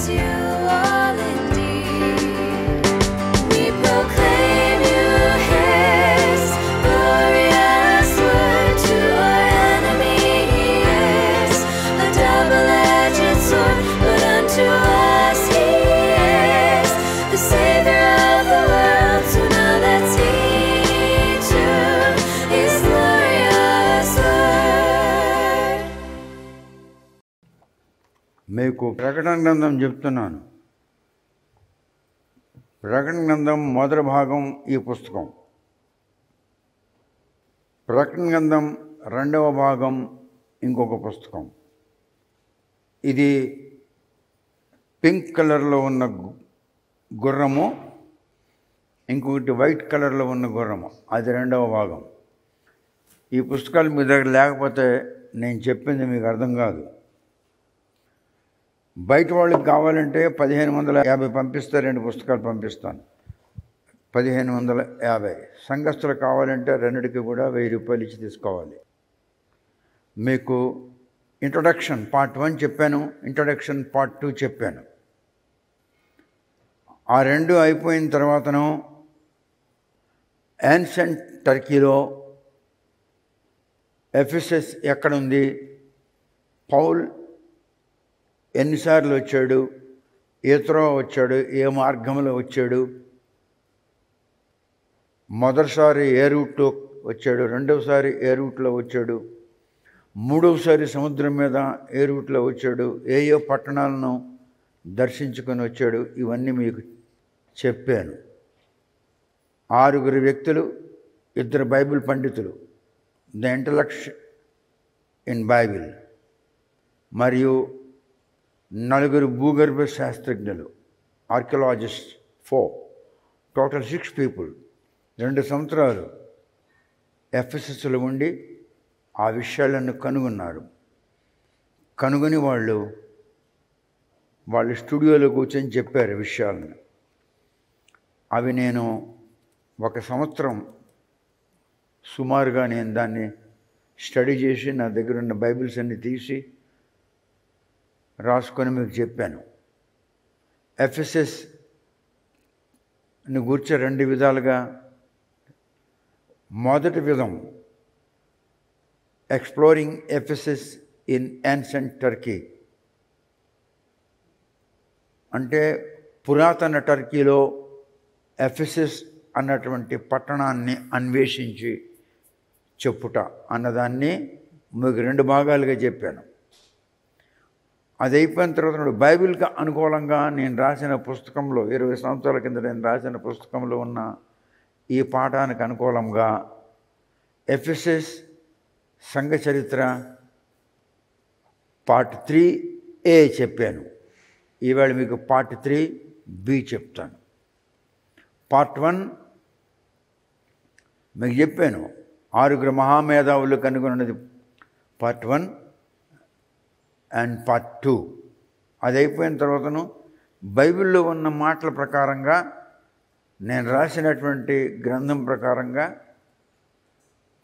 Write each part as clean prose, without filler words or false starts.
praise you all indeed. We proclaim you His glorious word. To our enemy He is a double-edged sword, but unto us He is the Savior of the world. So now let's heed to His glorious word. మీకు ప్రకటన గ్రంథం చెప్తున్నాను. ప్రకటన గ్రంథం మొదటి భాగం ఈ పుస్తకం. ప్రకటన గ్రంథం రెండవ భాగం ఇంకొక పుస్తకం. ఇది పింక్ కలర్లో ఉన్న గుర్రము, ఇంకొకటి వైట్ కలర్లో ఉన్న గుర్రము, అది రెండవ భాగం. ఈ పుస్తకాలు మీ దగ్గర లేకపోతే నేను చెప్పింది మీకు అర్థం కాదు. బయట వాళ్ళకి కావాలంటే 1550 పంపిస్తే 2 పుస్తకాలు పంపిస్తాను. 1550. సంఘస్థులకు కావాలంటే రెండికి కూడా 1000 రూపాయలు ఇచ్చి తీసుకోవాలి. మీకు ఇంట్రొడక్షన్ పార్ట్ 1 చెప్పాను, ఇంట్రొడక్షన్ పార్ట్ 2 చెప్పాను. ఆ 2 అయిపోయిన తర్వాతను యాన్షియంట్ టర్కీలో ఎఫెసస్ ఎక్కడుంది, పౌల్ ఎన్నిసార్లు వచ్చాడు, ఏ త్రోవ వచ్చాడు, ఏ మార్గంలో వచ్చాడు, మొదటిసారి ఏ రూట్లో వచ్చాడు, రెండవసారి ఏ రూట్లో వచ్చాడు, మూడవసారి సముద్రం మీద ఏ రూట్లో వచ్చాడు, ఏ పట్టణాలను దర్శించుకొని వచ్చాడు, ఇవన్నీ మీకు చెప్పాను. 6 వ్యక్తులు, 2 బైబిల్ పండితులు, ద ఇంటలెక్ట్స్ ఇన్ బైబిల్, మరియు 4 భూగర్భ శాస్త్రజ్ఞులు, ఆర్కియాలజిస్ట్ 4, టోటల్ 6 పీపుల్ 2 సంవత్సరాలు ఎఫెసస్లో ఉండి ఆ విషయాలను కనుగొన్నారు. కనుగొని వాళ్ళు స్టూడియోలో కూర్చొని చెప్పారు విషయాలను. అవి నేను 1 సంవత్సరం సుమారుగా నేను దాన్ని స్టడీ చేసి నా దగ్గర ఉన్న బైబిల్స్ అన్ని తీసి రాసుకొని మీకు చెప్పాను. ఎఫెసస్ని గూర్చే 2 విధాలుగా. మొదటి విధం exploring Ephesus in ancient Turkey, అంటే పురాతన టర్కీలో ఎఫెసస్ అన్నటువంటి పట్టణాన్ని అన్వేషించి చెప్పుట అన్నదాన్ని మీకు 2 భాగాలుగా చెప్పాను. అది అయిపోయిన తర్వాత బైబిల్కి అనుకూలంగా నేను రాసిన పుస్తకంలో 20 సంవత్సరాల కింద నేను రాసిన పుస్తకంలో ఉన్న ఈ పాఠానికి అనుకూలంగా ఎఫెసస్ సంఘ చరిత్ర పార్ట్ 3A చెప్పాను. ఈవేళ మీకు పార్ట్ 3B చెప్తాను. పార్ట్ 1 మీకు చెప్పాను, 6 మహామేధావులు కనుగొన్నది పార్ట్ 1 అండ్ పార్ట్ 2. అది అయిపోయిన తర్వాతను బైబిల్లో ఉన్న మాటల ప్రకారంగా నేను రాసినటువంటి గ్రంథం ప్రకారంగా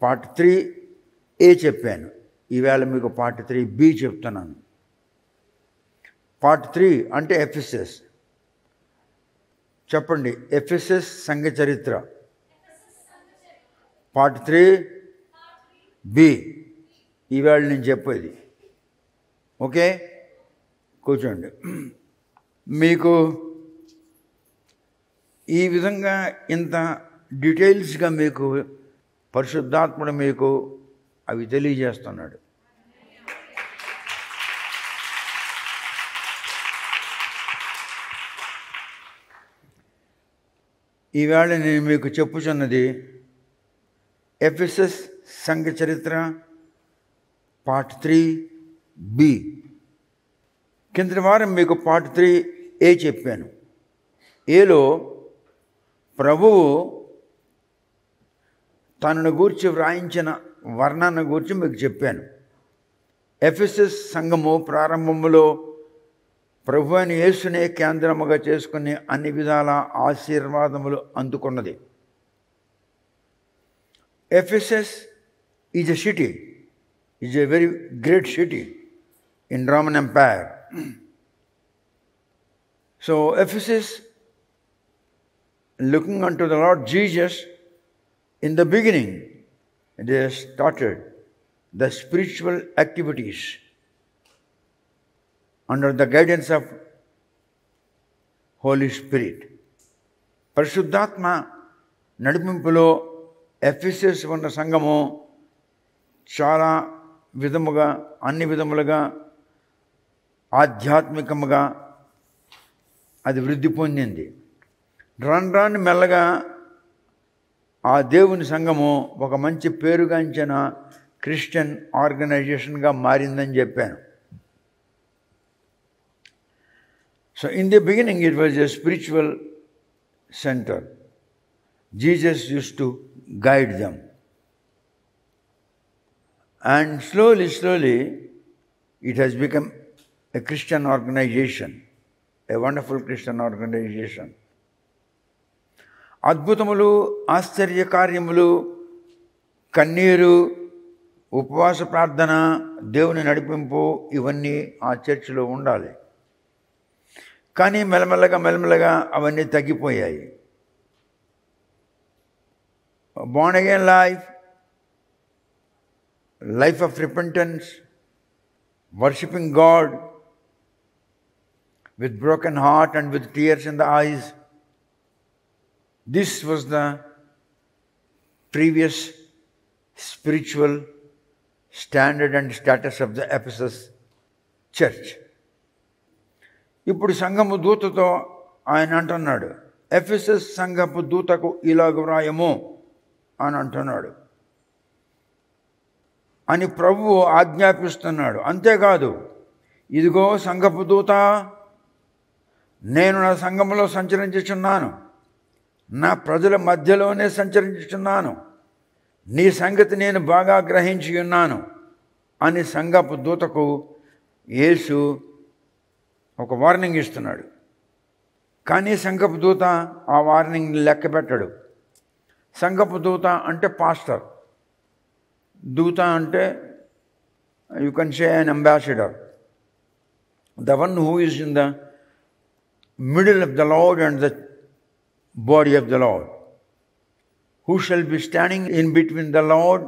పార్ట్ 3A చెప్పాను. ఈవేళ మీకు పార్ట్ 3B చెప్తున్నాను. పార్ట్ 3 అంటే ఎఫెసస్. చెప్పండి, ఎఫెసస్ సంఘ చరిత్ర పార్ట్ 3B ఈవేళ నేను చెప్పేది. ఓకే, కూర్చోండి. మీకు ఈ విధంగా ఇంత డీటెయిల్స్గా మీకు పరిశుద్ధాత్ముడు మీకు అవి తెలియజేస్తున్నాడు. ఈవేళ నేను మీకు చెప్పుచున్నది ఎఫెసస్ సంఘ చరిత్ర పార్ట్ 3B. కిందటి వారం మీకు పార్ట్ 3A చెప్పాను. ఏలో ప్రభువు తనను గూర్చి వ్రాయించిన వర్ణన గూర్చి మీకు చెప్పాను. ఎఫెసస్ సంఘము ప్రారంభములో ప్రభు అయిన యేసునే కేంద్రముగా చేసుకుని అన్ని విధాల ఆశీర్వాదములు అందుకున్నది. Ephesus is a city, is a very great city in Roman empire. So Ephesus, looking unto the Lord Jesus, in the beginning, they started the spiritual activities under the guidance of Holy Spirit. పరిశుద్ధాత్మ నడిపింపులో Ephesus ఉన్న సంఘము చాలా విధముగా, అన్ని విధములుగా ఆధ్యాత్మికముగా అది వృద్ధి పొందింది. రాను మెల్లగా ఆ దేవుని సంఘము ఒక మంచి పేరుగాంచిన క్రిస్టియన్ ఆర్గనైజేషన్గా మారిందని చెప్పాను. So in the beginning it was a spiritual center. Jesus used to guide them. And slowly, it has become a Christian organization, a wonderful Christian organization. అద్భుతములు, ఆశ్చర్య కార్యములు, కన్నీరు, ఉపవాస ప్రార్థన, దేవుని నడిపింపు ఇవన్నీ ఆ చర్చిలో ఉండాలి. కానీ మెల్లమెల్లగా అవన్నీ తగ్గిపోయాయి. Born again life of repentance, worshipping God with broken heart and with tears in the eyes. This was the previous spiritual standard and status of the Ephesus church. ఇప్పుడు సంఘము దూతతో ఆయన అంటున్నాడు, ఎఫెసస్ సంఘపు దూతకు ఇలాగ వ్రాయము అని అంటున్నాడు అని ప్రభువు ఆజ్ఞాపిస్తున్నాడు. అంతేకాదు, ఇదిగో సంఘపు దూత, నేను నా సంఘములో సంచరించుచున్నాను, నా ప్రజల మధ్యలోనే సంచరించుచున్నాను, నీ సంగతి నేను బాగా గ్రహించి ఉన్నాను అని సంఘపు దూతకు యేసు ఒక వార్నింగ్ ఇస్తున్నాడు. కానీ సంఘపు దూత ఆ వార్నింగ్ని లెక్క పెట్టాడు. సంఘపు దూత అంటే పాస్టర్, దూత అంటే you can say an ambassador, the one who is in the middle of the Lord and the body of the lord, who shall be standing in between the Lord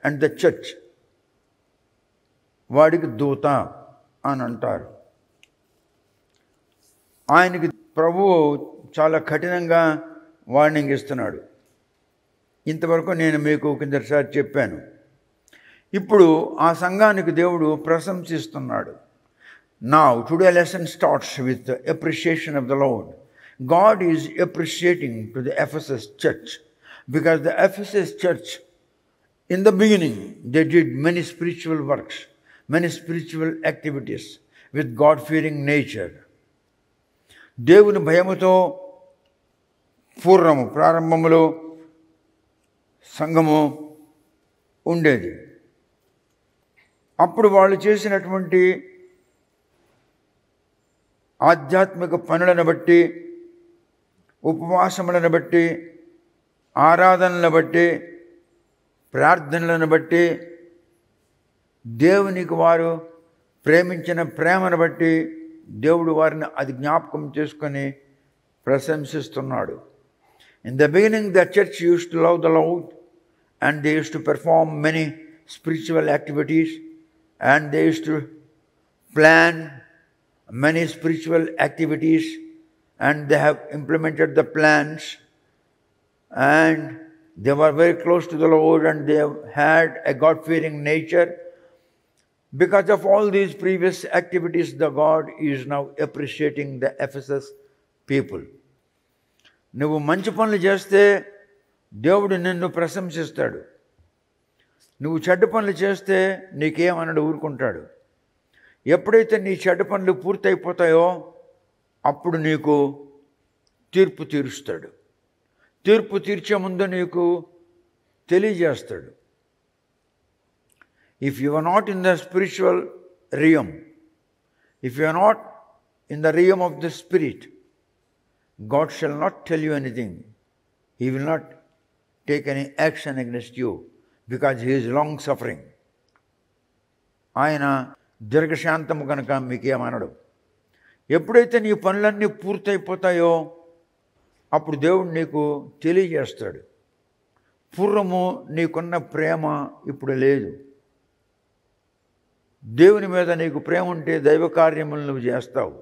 and the church. వాడికి దూత అని అంటారు. ఆయనకి ప్రభువు చాలా కఠినంగా warning ఇస్తున్నాడు. ఇంతవరకు నేను మీకు కిందసారి చెప్పాను. ఇప్పుడు ఆ సంఘానికి దేవుడు ప్రశంసిస్తున్నాడు. Now today lesson starts with the appreciation of the Lord. God is appreciating to the Ephesus church because the Ephesus church in the beginning they did many spiritual works, many spiritual activities with God-fearing nature. దేవుని భయముతో ప్రారంభములో సంఘము ఉండేది. అప్పుడు వాళ్ళు చేసినటువంటి ఆధ్యాత్మిక పనులను బట్టి, ఉపవాసములను బట్టి, ఆరాధనలను బట్టి, ప్రార్థనలను బట్టి, దేవునికి వారు ప్రేమించిన ప్రేమను బట్టి దేవుడు వారిని అది జ్ఞాపకం చేసుకొని ప్రశంసిస్తున్నాడు. In the beginning the church used to love the Lord and they used to perform many spiritual activities and they used to plan many spiritual activities and they have implemented the plans and they were very close to the Lord and they have had a God-fearing nature. Because of all these previous activities, the God is now appreciating the Ephesus people. నువ్వు మంచి పనులు చేస్తే దేవుడు నిన్ను ప్రశంసిస్తాడు. నువ్వు చెడ్డ పనులు చేస్తే నీకేమన్నాడు ఊరుకుంటాడు. ఎప్పుడైతే నీ చెడ్డ పనులు పూర్తయిపోతాయో అప్పుడు నీకు తీర్పు తీరుస్తాడు. తీర్పు తీర్చే ముందు నీకు తెలియజేస్తాడు. If you are not in the spiritual realm, if you are not in the realm of the spirit, God shall not tell you anything. He will not take any action against you because He is long suffering. ఆయన దీర్ఘశాంతము కనుక మీకేమనడు. ఎప్పుడైతే నీ పనులన్నీ పూర్తయిపోతాయో అప్పుడు దేవుడు నీకు తెలియజేస్తాడు, పూర్వము నీకున్న ప్రేమ ఇప్పుడు లేదు. దేవుని మీద నీకు ప్రేమ ఉంటే దైవ కార్యములు నువ్వు చేస్తావు.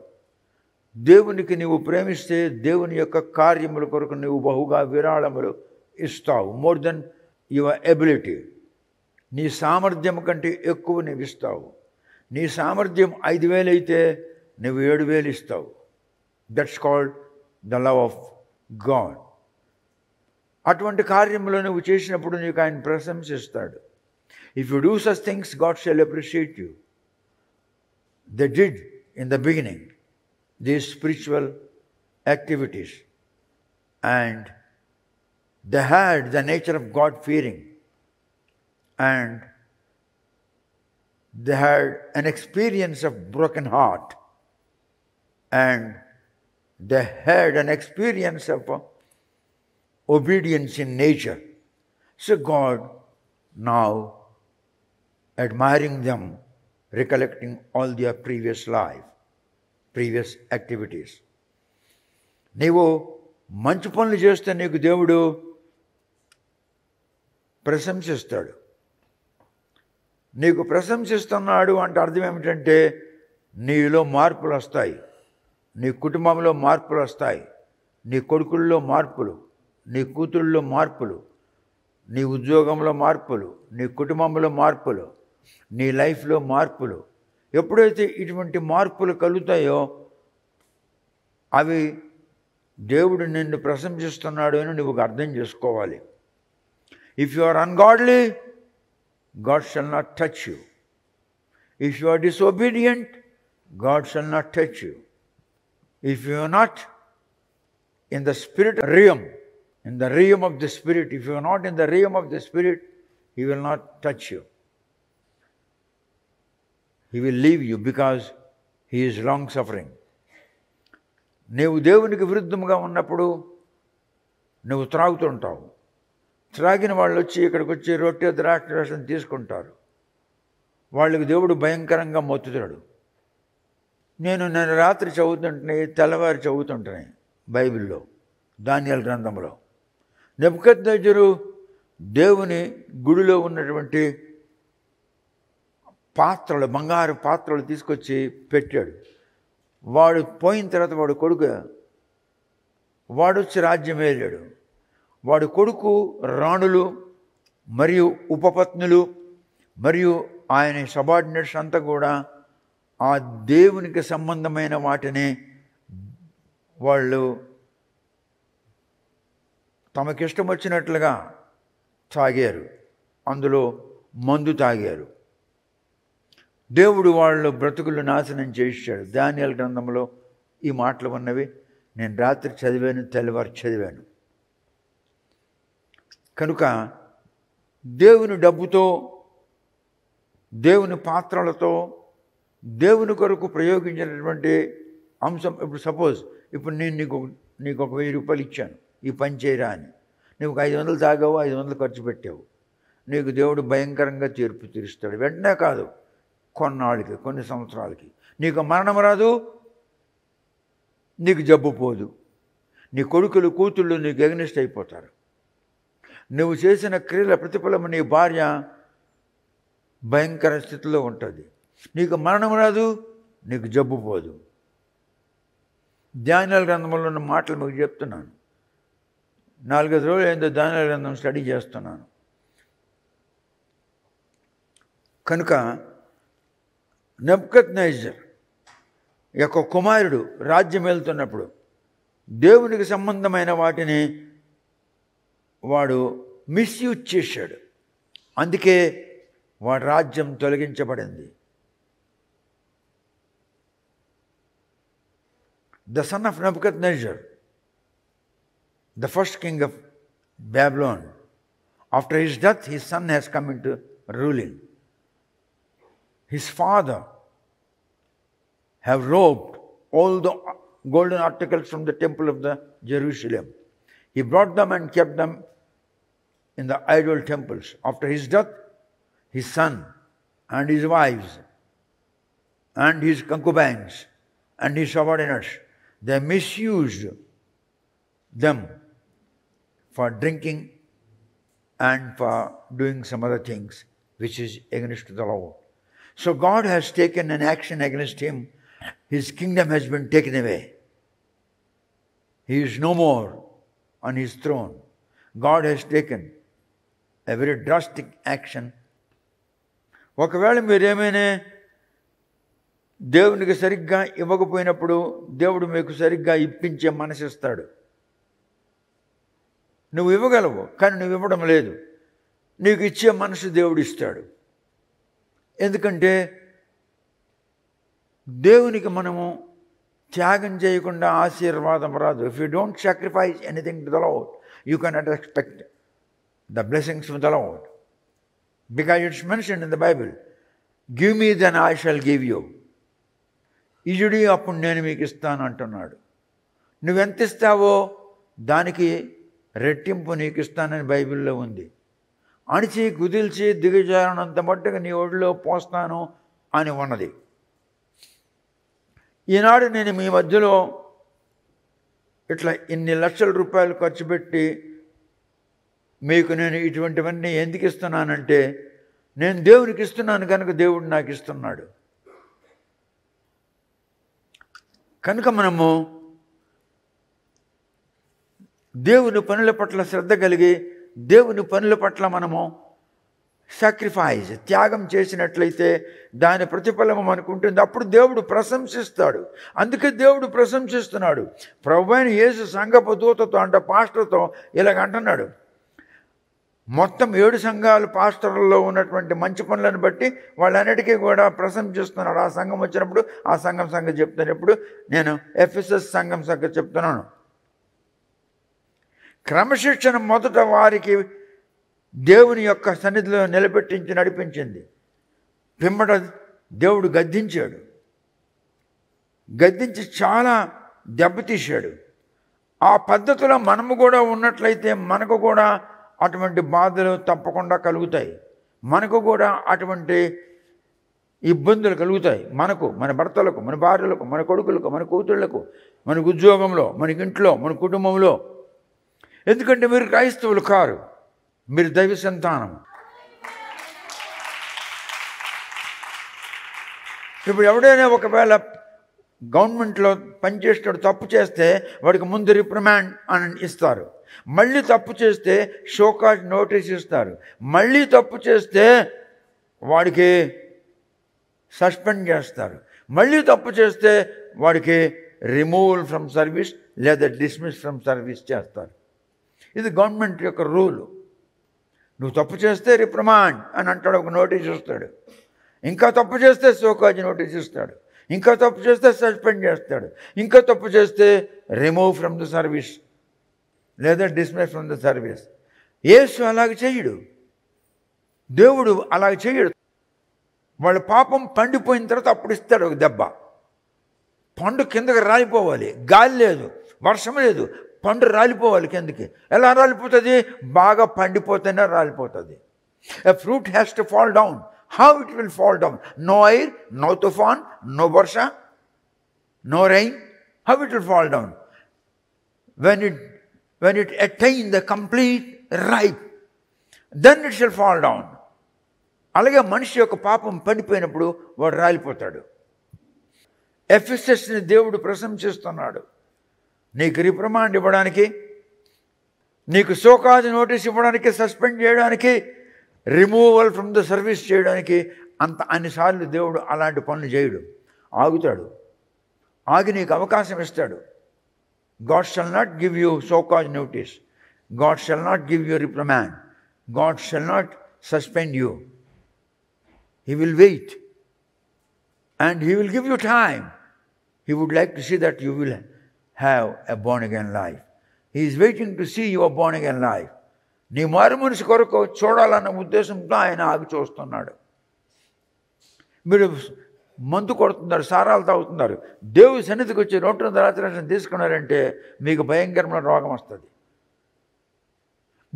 దేవునికి నీవు ప్రేమిస్తే దేవుని యొక్క కార్యముల కొరకు నువ్వు బహుగా విరాళములు ఇస్తావు. More than your ability. నీ సామర్థ్యం కంటే ఎక్కువ నువ్వు ఇస్తావు. నీ సామర్థ్యం 5,000 అయితే నువ్వు 7,000 ఇస్తావు. That's called the love of God. అటువంటి కార్యములు నువ్వు చేసినప్పుడు నీకు ఆయన ప్రశంసిస్తాడు. If you do such things, God shall appreciate you. They did in the beginning these spiritual activities, and they had the nature of God-fearing, and they had an experience of broken heart, and they had an experience of obedience in nature. So God, now admiring them, recollecting all their previous life, previous activities. నీవు మంచి పనులు చేస్తే నీకు దేవుడు ప్రశంసిస్తాడు. నీకు ప్రశంసిస్తున్నాడు అంటే అర్థం ఏమిటంటే నీలో మార్పులు వస్తాయి, నీ కుటుంబంలో మార్పులు వస్తాయి, నీ కొడుకుల్లో మార్పులు, నీ కూతుళ్ళలో మార్పులు, నీ ఉద్యోగంలో మార్పులు, నీ కుటుంబంలో మార్పులు, నీ లైఫ్లో మార్పులు. ఎప్పుడైతే ఇటువంటి మార్పులు కలుగుతాయో అవి దేవుడు నిన్ను ప్రశంసిస్తున్నాడు అని నువ్వు అర్థం చేసుకోవాలి. If you are ungodly, God shall not touch you. If you are disobedient, God shall not touch you. If you are not in the spirit realm, in the realm of the spirit, if you are not in the realm of the spirit, he will not touch you. He will leave you because he is long suffering. నీవు దేవునికి విరుద్ధంగా ఉన్నప్పుడు నువ్వు త్రాగుతుంటావు. త్రాగిన వాళ్ళు వచ్చి ఇక్కడికి వచ్చి రొట్టె ద్రాక్షరసం తీసుకుంటారు. వాళ్ళకి దేవుడు భయంకరంగా మొత్తుతాడు. నేను రాత్రి చదువుతుంటే తెల్లవారి చదువుతుంటాను బైబిల్లో, దానియేలు గ్రంథంలో. నెబుకద్నెజరు దేవుని గుడిలో ఉన్నటువంటి పాత్రలు, బంగారు పాత్రలు తీసుకొచ్చి పెట్టాడు. వాడు పోయిన తర్వాత వాడు కొడుకు, వాడు వచ్చి రాజ్యం వెళ్ళాడు. వాడు కొడుకు రాణులు మరియు ఉపపత్నులు మరియు ఆయన సబార్డినేట్స్ అంతా కూడా ఆ దేవునికి సంబంధమైన వాటిని వాళ్ళు తమకిష్టం వచ్చినట్లుగా తాగారు, అందులో మందు తాగారు. దేవుడు వాళ్ళ బ్రతుకులు నాశనం చేశాడు. దానియేలు గ్రంథంలో ఈ మాటలు ఉన్నవి. నేను రాత్రి చదివాను, తెల్లవారు చదివాను. కనుక దేవుని డబ్బుతో, దేవుని పాత్రలతో, దేవుని కొరకు ప్రయోగించినటువంటి అంశం. ఇప్పుడు సపోజ్ ఇప్పుడు నేను నీకు ఒక 1000 రూపాయలు ఇచ్చాను, ఈ పని చేయరా అని. నువ్వు 500 తాగావు, 500 ఖర్చు పెట్టావు. నీకు దేవుడు భయంకరంగా తీర్పు తీరుస్తాడు. వెంటనే కాదు, కొన్నాళ్ళకి, కొన్ని సంవత్సరాలకి. నీకు మరణం రాదు, నీకు జబ్బు పోదు, నీ కొడుకులు కూతుళ్ళు నీకు ఎగనిస్ట్ అయిపోతారు. నువ్వు చేసిన క్రియల ప్రతిఫలము నీ భార్య భయంకర స్థితిలో ఉంటుంది. నీకు మరణం రాదు, నీకు జబ్బు పోదు. దానియేలు గ్రంథంలో ఉన్న మాటలు మీకు చెప్తున్నాను. 4-5 రోజులు ఏందో దానియేలు గ్రంథం స్టడీ చేస్తున్నాను. కనుక నెబుకద్నెజర్ యొక్క కుమారుడు రాజ్యం వెళ్తున్నప్పుడు దేవునికి సంబంధమైన వాటిని వాడు మిస్యూజ్ చేశాడు. అందుకే వాడి రాజ్యం తొలగించబడింది. The son of Nebuchadnezzar, the first king of Babylon, after his death, his son has come into ruling. His father have robbed all the golden articles from the temple of the Jerusalem. He brought them and kept them in the idol temples. After his death, his son and his wives and his concubines and his subordinates, they misused them for drinking and for doing some other things which is against the law. So God has taken an action against him. His kingdom has been taken away. He is no more on his throne. God has taken a very drastic action. ఒకవేళ మీరేమైనా దేవునికి సరిగ్గా ఇవ్వకపోయినప్పుడు దేవుడు మీకు సరిగ్గా ఇప్పించే మనసు ఇస్తాడు. నువ్వు ఇవ్వగలవు, కానీ నువ్వు ఇవ్వడం లేదు. నీకు ఇచ్చే మనసు దేవుడు ఇస్తాడు. ఎందుకంటే దేవునికి మనము త్యాగం చేయకుండా ఆశీర్వాదం రాదు. If you don't sacrifice anything to the Lord, you cannot expect the blessings from the Lord. Because it's mentioned in the Bible, give me then I shall give you. ఇజుడి అప్పుడు నేను మీకు ఇస్తాను అంటున్నాడు. నువ్వెంత ఇస్తావో దానికి రెట్టింపు నీకు ఇస్తానని బైబిల్లో ఉంది. అణిచి కుదిల్చి దిగజారినంత మట్టుగా నీ ఒడిలో పోస్తాను అని ఉన్నది. ఈనాడు నేను మీ మధ్యలో ఇట్లా ఇన్ని లక్షల రూపాయలు ఖర్చు పెట్టి మీకు నేను ఇటువంటివన్నీ ఎందుకు ఇస్తున్నానంటే నేను దేవునికి ఇస్తున్నాను కనుక దేవుడు నాకు ఇస్తున్నాడు. కనుక మనము దేవుని పనుల పట్ల శ్రద్ధ కలిగి దేవుని పనుల పట్ల మనము సాక్రిఫైస్ త్యాగం చేసినట్లయితే దాని ప్రతిఫలము మనకు ఉంటుంది. అప్పుడు దేవుడు ప్రశంసిస్తాడు. అందుకే దేవుడు ప్రశంసిస్తున్నాడు. ప్రభువైన యేసు సంఘపు దూతతో అంటే పాస్టర్తో ఇలాగ అంటున్నాడు. మొత్తం 7 సంఘాలు పాస్టర్లలో ఉన్నటువంటి మంచి పనులను బట్టి వాళ్ళన్నిటికీ కూడా ప్రశంసిస్తున్నాడు. ఆ సంఘం వచ్చినప్పుడు ఆ సంఘం సంగతి చెప్తున్నప్పుడు నేను ఎఫెసస్ సంఘం సంగతి చెప్తున్నాను. క్రమశిక్షణ మొదట వారికి దేవుని యొక్క సన్నిధిలో నిలబెట్టించి నడిపించింది. పిమ్మట దేవుడు గద్దించాడు. గద్దించి చాలా దెబ్బతీశాడు. ఆ పద్ధతిలో మనము కూడా ఉన్నట్లయితే మనకు కూడా అటువంటి బాధలు తప్పకుండా కలుగుతాయి. మనకు కూడా అటువంటి ఇబ్బందులు కలుగుతాయి. మనకు, మన భర్తలకు, మన భార్యలకు, మన కొడుకులకు, మన కూతుళ్లకు, మన ఉద్యోగంలో, మనకి ఇంట్లో, మన కుటుంబంలో. ఎందుకంటే మీరు క్రైస్తవులు కారు, మీరు దైవ సంతానం. ఇప్పుడు ఎవడైనా ఒకవేళ గవర్నమెంట్లో పనిచేసేటప్పుడు తప్పు చేస్తే వాడికి ముందు రిప్రిమాండ్ అని ఇస్తారు. మళ్ళీ తప్పు చేస్తే షోకాజ్ నోటీస్ ఇస్తారు. మళ్ళీ తప్పు చేస్తే వాడికి సస్పెండ్ చేస్తారు. మళ్ళీ తప్పు చేస్తే వాడికి రిమూవల్ ఫ్రమ్ సర్వీస్ లేదా డిస్మిస్ ఫ్రమ్ సర్వీస్ చేస్తారు. ఇది గవర్నమెంట్ యొక్క రూలు. నువ్వు తప్పు చేస్తే రిప్రిమాండ్ అని అంటాడు, ఒక నోటీస్ ఇస్తాడు. ఇంకా తప్పు చేస్తే షోకాజ్ నోటీస్ ఇస్తాడు. ఇంకా తప్పు చేస్తే సస్పెండ్ చేస్తాడు. ఇంకా తప్పు చేస్తే రిమూవ్ ఫ్రమ్ ద సర్వీస్ లేదా డిస్మిస్ ఫ్రమ్ ద సర్వీస్. యేసు అలాగ చేయడు, దేవుడు అలాగ చేయడు. వాళ్ళ పాపం పండిపోయిన తర్వాత అప్పుడు ఇస్తాడు ఒక దెబ్బ. పండు కిందకి రాలిపోవాలి, గాలి లేదు, వర్షం లేదు, పండు రాలిపోవాలి కిందకి. ఎలా రాలిపోతుంది? బాగా పండిపోతేనే రాలిపోతుంది. A fruit has to fall down. How it will fall down? No air, no tufan, no varsha, no rain. How it will fall down? When it attains the complete ripe, then it shall fall down. అలాగే మనిషి యొక్క పాపం పండిపోయినప్పుడు వాడు రాలిపోతాడు. ఎఫెసస్ని దేవుడు ప్రశంసిస్తున్నాడు. నీకు రిప్రిమాండ్ ఇవ్వడానికి, నీకు show cause notice ఇవ్వడానికి, సస్పెండ్ చేయడానికి, రిమూవల్ ఫ్రమ్ ద సర్వీస్ చేయడానికి అన్నిసార్లు దేవుడు అలాంటి పనులు చేయడు. ఆగుతాడు. ఆగి నీకు అవకాశం ఇస్తాడు. God shall not give you show cause notice. God shall not give you reprimand. God shall not suspend you. He will wait and he will give you time. He would like to see that you will have a born again life. He is waiting to see your born again life. నీ మారు మనసు కొరకు చూడాలన్న ఉద్దేశంతో ఆయన ఆగి చూస్తున్నాడు. మీరు మందు కొడుతున్నారు, సారాలు తాగుతున్నారు, దేవుడి సన్నిధికి వచ్చి నోట్ల ద్రాక్షరసం తీసుకున్నారంటే మీకు భయంకరమైన రోగం వస్తుంది.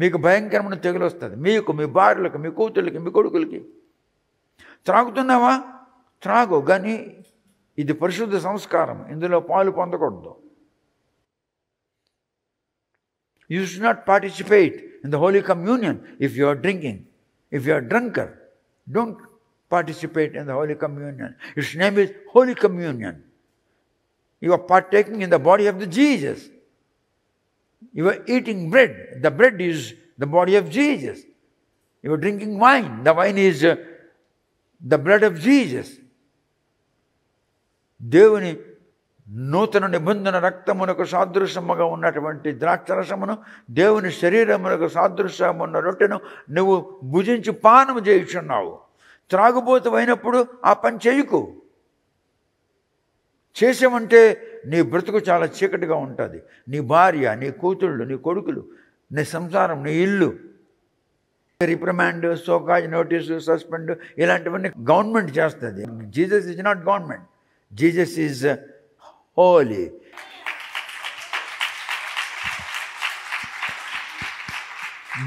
మీకు భయంకరమైన తెగులు వస్తుంది. మీకు, మీ భార్యలకు, మీ కూతుళ్ళకి, మీ కొడుకులకి. త్రాగుతున్నావా? త్రాగు, కానీ ఇది పరిశుద్ధ సంస్కారం, ఇందులో పాలు పొందకూడదు. You should not participate in the Holy Communion if you are drinking. If you are a drunkard, don't participate in the Holy Communion. Its name is Holy Communion. You are partaking in the body of the Jesus. You are eating bread. The bread is the body of Jesus. You are drinking wine. The wine is the blood of Jesus. దేవుని నూతన నిబంధన రక్తమునకు సాదృశ్యముగా ఉన్నటువంటి ద్రాక్షరసమును, దేవుని శరీరమునకు సాదృశ్యమున్న రొట్టెను నువ్వు భుజించి పానము చేయుచున్నావు. త్రాగుబోతు అయినప్పుడు ఆ పని చేయకు. చేసామంటే నీ బ్రతుకు చాలా చీకటిగా ఉంటుంది. నీ భార్య, నీ కూతుళ్ళు, నీ కొడుకులు, నీ సంసారం, నీ ఇల్లు. రిప్రమాండ్, సోకాజ్ నోటీసు, సస్పెండ్ ఇలాంటివన్నీ గవర్నమెంట్ చేస్తుంది. Jesus is not government. Jesus is Holi.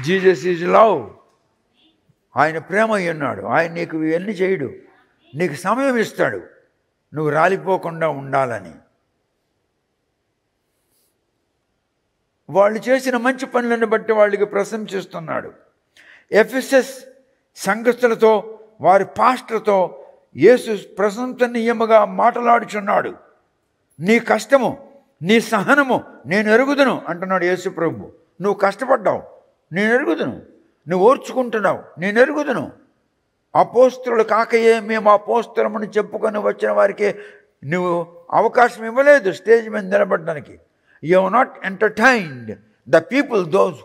Jesus is love. ఆయన ప్రేమ ఉన్నాడు. ఆయన నీకు ఇవన్నీ చేయడు. నీకు సమయం ఇస్తాడు నువ్వు రాలిపోకుండా ఉండాలని. వాళ్ళు చేసిన మంచి పనులను బట్టి వాళ్ళకి ప్రశంసిస్తున్నాడు. ఎఫెసస్ సంఘస్థులతో, వారి పాస్టర్తో యేసు ప్రశంసనీయముగా మాట్లాడుచున్నాడు. నీ కష్టము, నీ సహనము నేను ఎరుగుదును అంటున్నాడు యేసు ప్రభు. నువ్వు కష్టపడ్డావు, నేను ఎరుగుదును. నువ్వు ఓర్చుకుంటున్నావు, నేను ఎరుగుదును. అపోస్తలులు కాకయే మేము అపోస్తలమని చెప్పుకొని వచ్చిన వారికి నువ్వు అవకాశం ఇవ్వలేదు స్టేజ్ మీద నిలబడడానికి. You have not entertained the people, those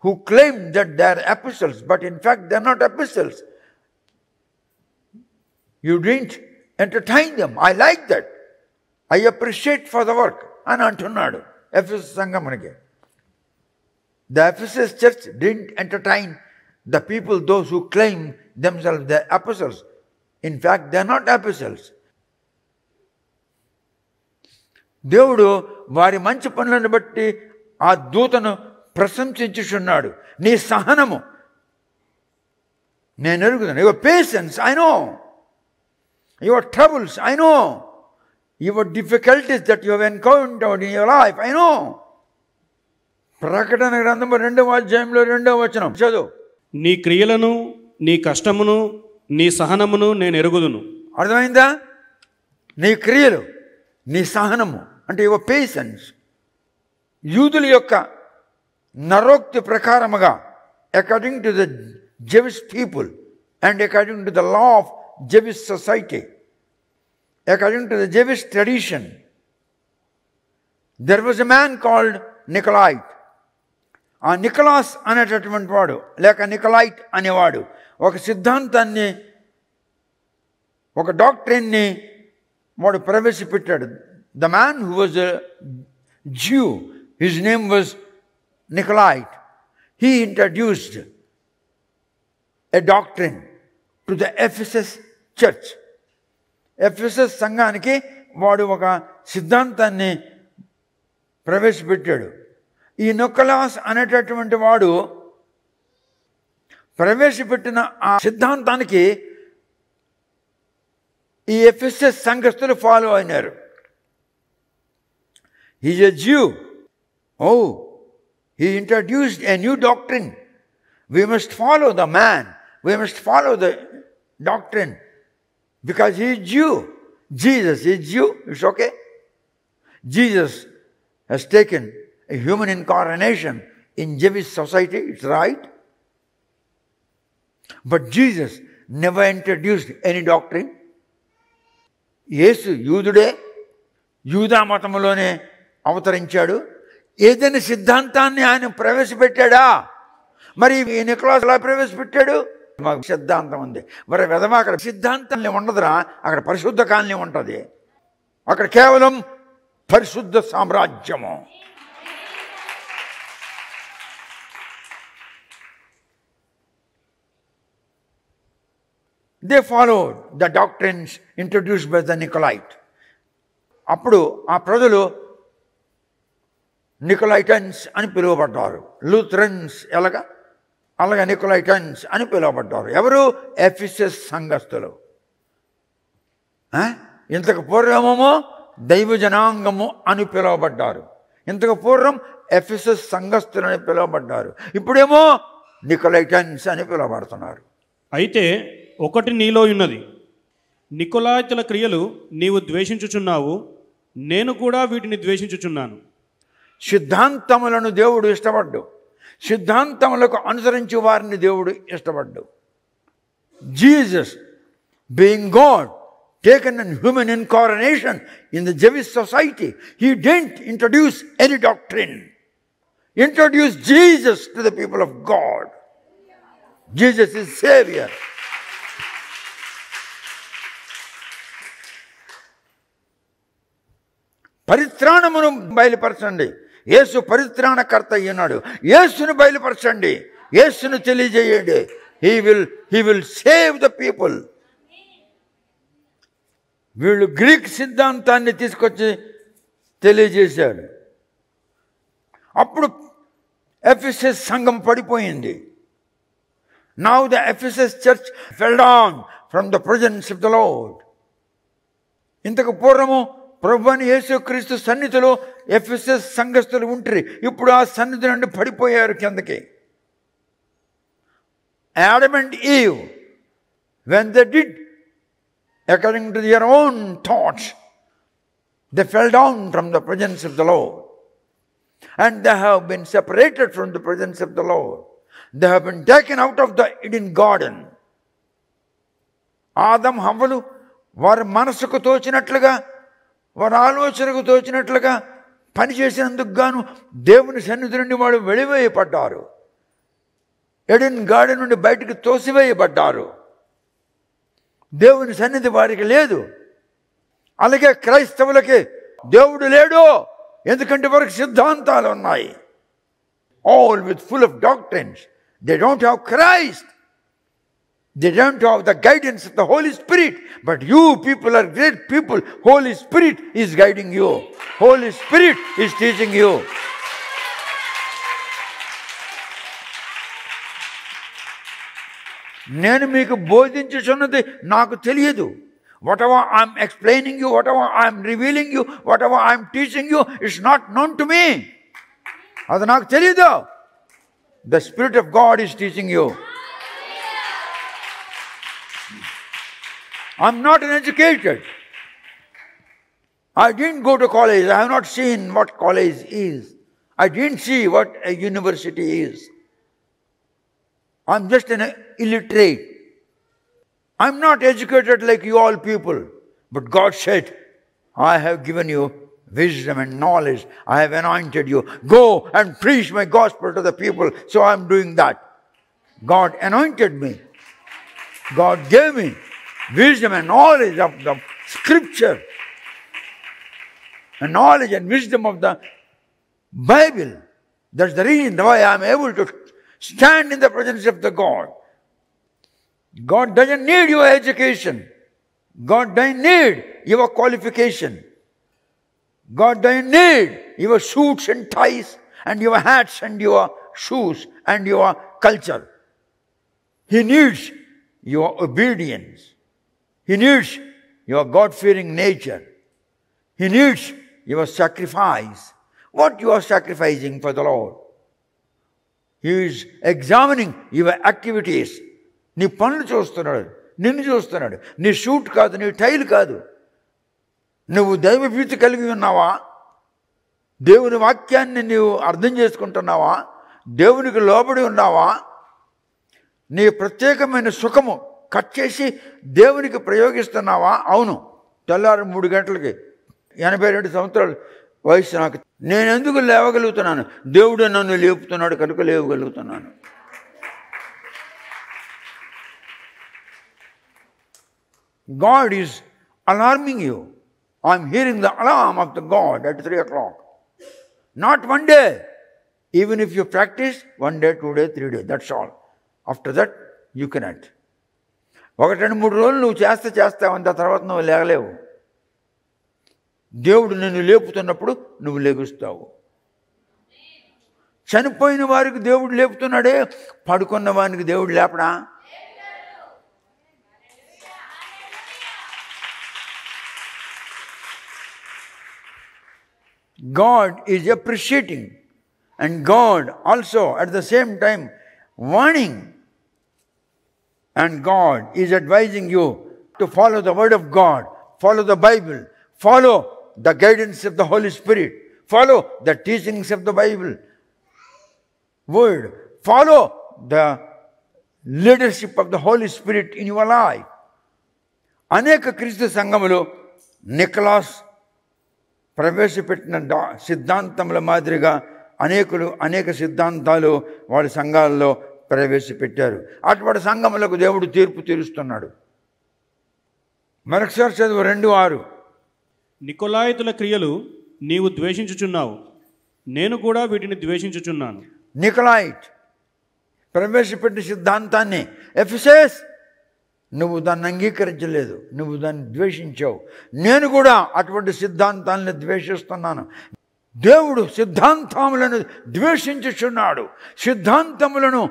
who claim that they are epistles, but in fact they are not epistles. You didn't entertain them. I like that. I appreciate for the work అని అంటున్నాడు Ephesus సంఘమునికి. The Ephesus church didn't entertain the people, those who claim themselves the epistles. In fact, they are not epistles. దేవుడు వారి మంచి పనులను బట్టి ఆ దూతను ప్రశంసించుచున్నాడు. నీ సహనము నేను ఎరుగుతాను. Your patience I know. Your troubles I know. Your difficulties that you have encountered in your life I know. ప్రకటన గ్రంథము 2వ అధ్యాయంలో 2వ వచనం చదువు. నీ క్రియలను, నీ కష్టమును, నీ సహనమును నేను ఎరుగుదును. అర్థమైందా? నీ క్రియలు, నీ సహనము అంటే యువర్ పేషెన్స్. యూదుల యొక్క నరోక్తి ప్రకారముగా, according to the Jewish people and according to the law of Jewish society, according to the Jewish tradition, there was a man called Nicolaite. ఆ నికలాస్ అనేటటువంటి వాడు లేక నికలాయిట్ అనేవాడు ఒక సిద్ధాంతాన్ని, ఒక డాక్ట్రిన్ని వాడు ప్రవేశపెట్టాడు. The man who was a Jew, his name was Nicolaite. He introduced a doctrine to the Ephesus church. Ephesus సంఘానికి వాడు ఒక సిద్ధాంతాన్ని ప్రవేశపెట్టాడు. ఈ నికలాస్ అనేటటువంటి వాడు ప్రవేశపెట్టిన ఆ సిద్ధాంతానికి ఈ ఎఫెసస్ సంఘస్థులు ఫాలో అయినారు. He's a Jew. Oh, he introduced a new doctrine. We must follow the man. We must follow the doctrine because he is Jew. Jesus is Jew. It's okay. Jesus has taken a human incarnation in Jewish society. It's right. But Jesus never introduced any doctrine. యేసు యూదుడే, యూదా మతములోనే అవతరించాడు. ఏదైనా సిద్ధాంతాన్ని ఆయన ప్రవేశపెట్టాడా? మరి ఈ నికలాస్ ఎలా ప్రవేశపెట్టాడు? మాకు సిద్ధాంతం ఉంది. మరి విధమా అక్కడ సిద్ధాంతాన్ని ఉండదురా, అక్కడ పరిశుద్ధ కాలనీ ఉంటుంది. అక్కడ కేవలం పరిశుద్ధ సామ్రాజ్యము. They followed the doctrines introduced by the Nicolite. అప్పుడు ఆ ప్రజలు నికోలైటన్స్ అని పిలువబడ్డారు. లూథరన్స్ అలాగా నికోలైటన్స్ అని పిలువబడ్డారు. ఎవరు? ఎఫెసస్ సంఘస్థులు. ఇంతకు పూర్వమేమో దైవ జనాంగము అని పిలువబడ్డారు. ఇంతకు పూర్వం ఎఫెసస్ సంఘస్థులని పిలువబడ్డారు. ఇప్పుడేమో నికొలైటన్స్ అని పిలువబడుతున్నారు. అయితే ఒకటి నీలో ఉన్నది, నికొలాయితుల క్రియలు నీవు ద్వేషించుచున్నావు, నేను కూడా వీటిని ద్వేషించుచున్నాను. సిద్ధాంతములను దేవుడు ఇష్టపడ్డు, సిద్ధాంతములకు అనుసరించి వారిని దేవుడు ఇష్టపడ్డు. Jesus being God taken in human incarnation in the Jewish society, he didn't introduce any doctrine. He introduced Jesus to the people of God. Jesus is Savior. పరిత్రాణమును బయలుపరచండి. యేసు పరిత్రాణకర్త అయ్యున్నాడు. యేసును బయలుపరచండి, యేసును తెలియజేయండి. he will save the people. వీళ్ళు Greek సిద్ధాంతాన్ని తీసుకొచ్చి తెలియజేశారు. అప్పుడు Ephesus సంఘం పడిపోయింది. Now the Ephesus church fell down from the presence of the lord. ఇంతకు పూర్వము ప్రభువైన యేసుక్రీస్తు సన్నిధిలో ఎఫెసస్ సంఘస్థులు ఉంటారు. ఇప్పుడు ఆ సన్నిధి నుండి పడిపోయారు కిందకి. Adam and Eve, when they did according to their own thoughts, they fell down from the presence of the Lord. And they have been separated from the presence of the Lord. They have been taken out of the Eden garden. ఆదం హవ్వలు వారి మనసుకు తోచినట్లుగా, వారి ఆలోచనకు తోచినట్లుగా పనిచేసినందుకు గాను దేవుని సన్నిధి నుండి వాడు వెలివేయబడ్డారు. Aiden garden నుండి బయటకు తోసివేయబడ్డారు. దేవుని సన్నిధి వారికి లేదు. అలాగే క్రైస్తవులకి దేవుడు లేడు, ఎందుకంటే వారికి సిద్ధాంతాలు ఉన్నాయి. All with full of doctrines. They don't have Christ. They don't have the guidance of the Holy Spirit. But you people are great people. Holy Spirit is guiding you. Holy Spirit is teaching you. నేను మీకు బోధించుచున్నది నాకు తెలియదు. Whatever I am explaining you, whatever I am revealing you, whatever I am teaching you, is not known to me. అది నాకు తెలియదు. The Spirit of God is teaching you. I am not an educated. I didn't go to college. I have not seen what college is. I didn't see what a university is. I am just an illiterate. I am not educated like you all people. But God said, I have given you wisdom and knowledge. I have anointed you. Go and preach my gospel to the people. So I am doing that. God anointed me. God gave me wisdom and knowledge of the scripture, and knowledge and wisdom of the Bible. That's the reason why I am able to stand in the presence of the God. God doesn't need your education. God doesn't need your qualification. God doesn't need your suits and ties and your hats and your shoes and your culture. He needs your obedience. He needs your God-fearing nature. He needs your sacrifice. What you are sacrificing for the Lord. He is examining your activities. నీ పనులు చూస్తున్నాడు, నిన్ను చూస్తున్నాడు. నీ shoot కాదు, నీ tile కాదు. నువ్వు దైవభీతి కలిగి ఉన్నావా? దేవుని వాక్యాన్ని నీవు అర్థం చేసుకుంటున్నావా? దేవునికి లోబడి ఉన్నావా? నీ ప్రత్యేకమైన సుఖము కట్ చేసి దేవునికి ప్రయోగిస్తున్నావా? అవును. తెల్లారు 3 గంటలకి 82 సంవత్సరాలు వయసు నాకు. నేను ఎందుకు లేవగలుగుతున్నాను? దేవుడు నన్ను లేపుతున్నాడు కనుక లేవగలుగుతున్నాను. God is alarming you. I am hearing the alarm of the God at 3 o'clock. Not one day. Even if you practice 1 day, 2 days, 3 days. That's all. After that, you cannot. 1-2-3 రోజులు నువ్వు చేస్తావు, అంత తర్వాత నువ్వు లేగలేవు. దేవుడు నిన్ను లేపుతున్నప్పుడు నువ్వు లెగుస్తావు. చనిపోయిన వారికి దేవుడు లేపుతున్నాడే, పడుకున్న వారికి దేవుడు లేపడా? God is appreciating, and God also at the same time warning, and God is advising you to follow the word of God, follow the Bible, follow the guidance of the Holy Spirit, follow the teachings of the Bible word, follow the leadership of the Holy Spirit in your life. అనేక క్రీస్తు సంఘములు Nicholas ప్రవేశపెట్టిన సిద్ధాంతముల మాదిరిగా అనేక సిద్ధాంతాలు వాళ్ళ సంఘాల్లో ప్రవేశపెట్టారు. అటువంటి సంఘములకు దేవుడు తీర్పు తీరుస్తున్నాడు. మరొకసారి చదువు 2:6. నికోలాయితుల క్రియలు నీవు ద్వేషించుచున్నావు, నేను కూడా వీటిని ద్వేషించుచున్నాను. నికోలాయిట్ ప్రవేశపెట్టిన సిద్ధాంతాన్ని ఎఫెసస్ నువ్వు దాన్ని అంగీకరించలేదు, నువ్వు దాన్ని ద్వేషించావు. నేను కూడా అటువంటి సిద్ధాంతాలను ద్వేషిస్తున్నాను. దేవుడు సిద్ధాంతములను ద్వేషించుచున్నాడు, సిద్ధాంతములను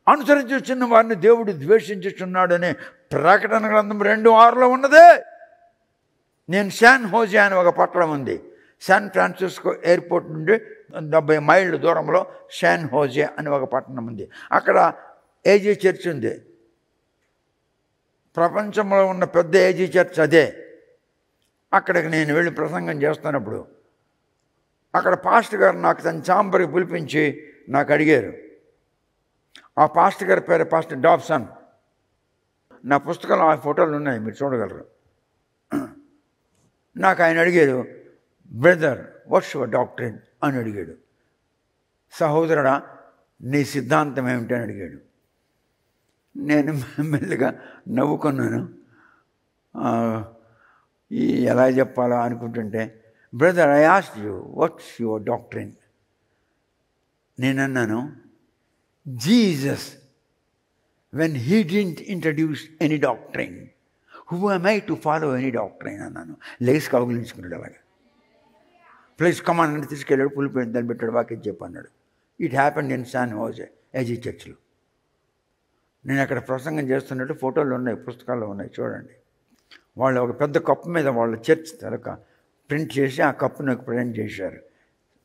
అనుసరించుచున్న వారిని దేవుడు ద్వేషించుచున్నాడు అనే ప్రకటన గ్రంథం 2:6లో ఉన్నదే. నేను శాన్ హోజే అని ఒక పట్టణం ఉంది, శాన్ ఫ్రాన్సిస్కో ఎయిర్పోర్ట్ నుండి 70 మైళ్ళ దూరంలో శాన్ హోజే అని ఒక పట్టణం ఉంది. అక్కడ ఏజీ చర్చ్ ఉంది. ప్రపంచంలో ఉన్న పెద్ద ఏజీ చర్చ్ అదే. అక్కడికి నేను వెళ్ళి ప్రసంగం చేస్తున్నప్పుడు అక్కడ పాస్టర్ గారు నాకు తన చాంబర్కి పిలిపించి నాకు అడిగారు. ఆ పాస్టర్ గారి పేరు పాస్టర్ డాబ్సన్. నా పుస్తకంలో ఆ ఫోటోలు ఉన్నాయి, మీరు చూడగలరు. నాకు ఆయన అడిగాడు, బ్రదర్ వాట్స్ యువర్ డాక్టరీన్ అని అడిగాడు. సహోదరుడా నీ సిద్ధాంతం ఏమిటి అని అడిగాడు. నేను మెల్లగా నవ్వుకున్నాను. ఎలా చెప్పాలో అనుకుంటుంటే, brother I asked you what's your doctrine. నేనన్నాను, Jesus when he didn't introduce any doctrine, who am I to follow any doctrine అన్నాను. లేచి కౌగిలించుకున్నాడు. అలాగా ప్లీజ్ కమాన్ అని తీసుకెళ్ళాడు. పులిపోయిన దాన్ని పెట్టాడు, వాక్యం చెప్పన్నాడు. It happened in San Jose AG చర్చ్లో. నేను అక్కడ ప్రసంగం చేస్తున్నట్టు ఫోటోలు ఉన్నాయి, పుస్తకాల్లో ఉన్నాయి, చూడండి. వాళ్ళు ఒక పెద్ద కప్పు మీద వాళ్ళ చర్చ్ తరక ప్రింట్ చేసి ఆ కప్పు నాకు ప్రజెంట్ చేశారు.